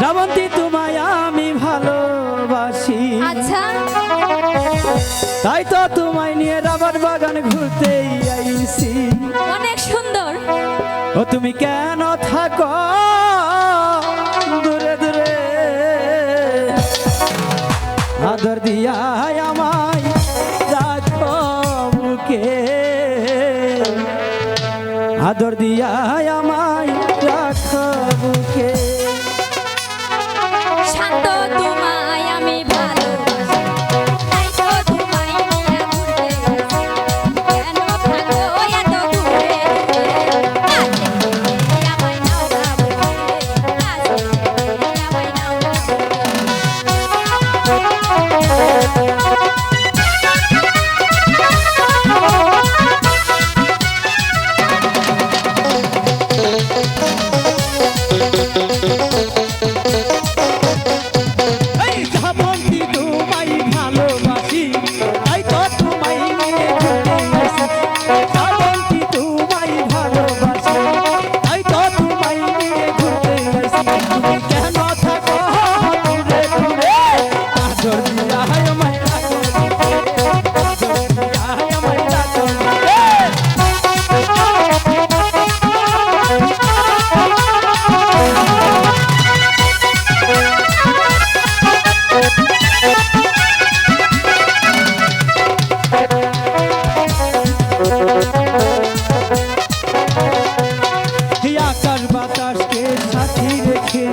শ্রাবন্তী তোমায় আমি ভালোবাসি, আচ্ছা তাই তো তোমায় নিয়ে রাবার বাগান ঘুরতেই আইছি। অনেক সুন্দর। ও তুমি কেন থাকো দূরে দূরে, আদর দিয়া আমায় রাখো বুকে, আদর দিয়া আমায় রাখো বুকে। শান্ত তোমায় আমি ভালোবাসি, তাই তো তোমায় নিয়ে ঘুরতে গেছি। কেন থাকো এত দূরে দূরে, কাছে আমায় নাও না বুকে, কাছে আমায় নাও না এই শ্রাবন্তী তোমায় ভালোবাসি, তাই তো তোমায় নিয়ে ঘুরতে আসি। শ্রাবন্তী তোমায় ভালোবাসি, তাই তো তোমায় নিয়ে ঘুরতে আসি। তুমি কেন থাকো দূরে দূরে, আদর দিয়া আমায় রাখো বুকে, আদর দিয়া আমায় রাখো বুকে। আকাশ বাতাসকে সাথী রেখে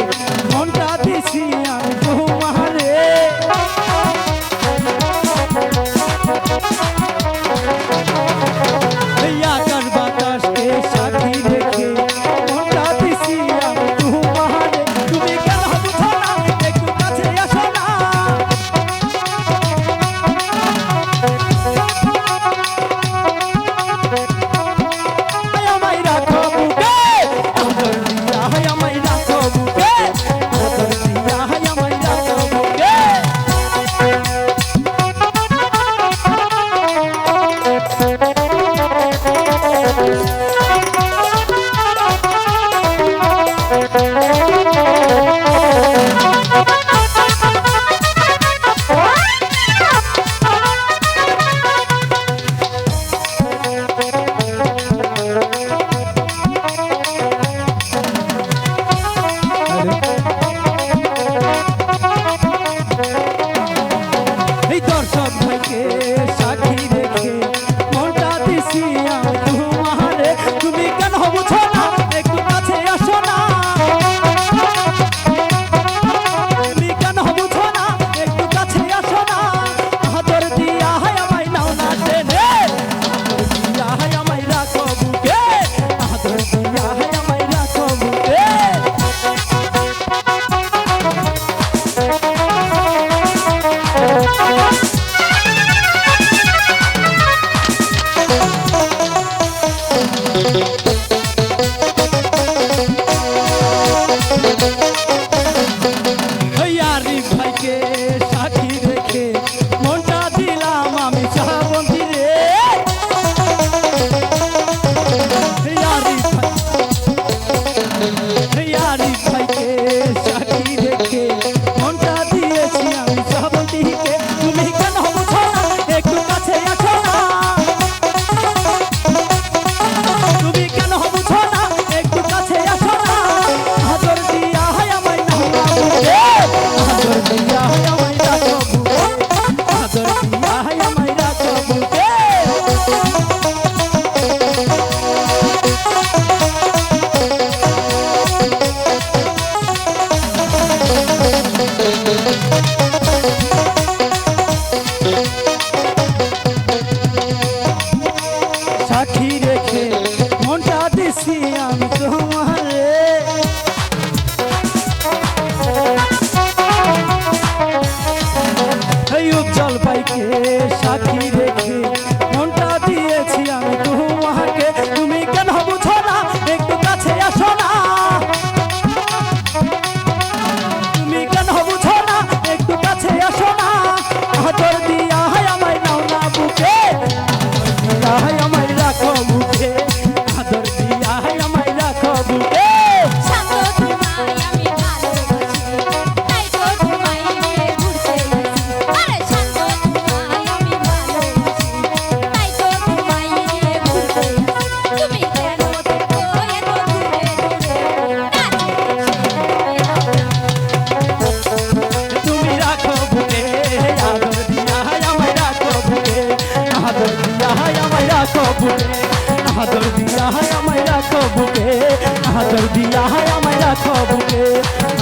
আদর দিয়া হায় আমায় রাখো বুকে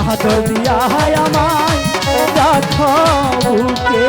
আদর দিয়া হায় আমায় রাখো বুকে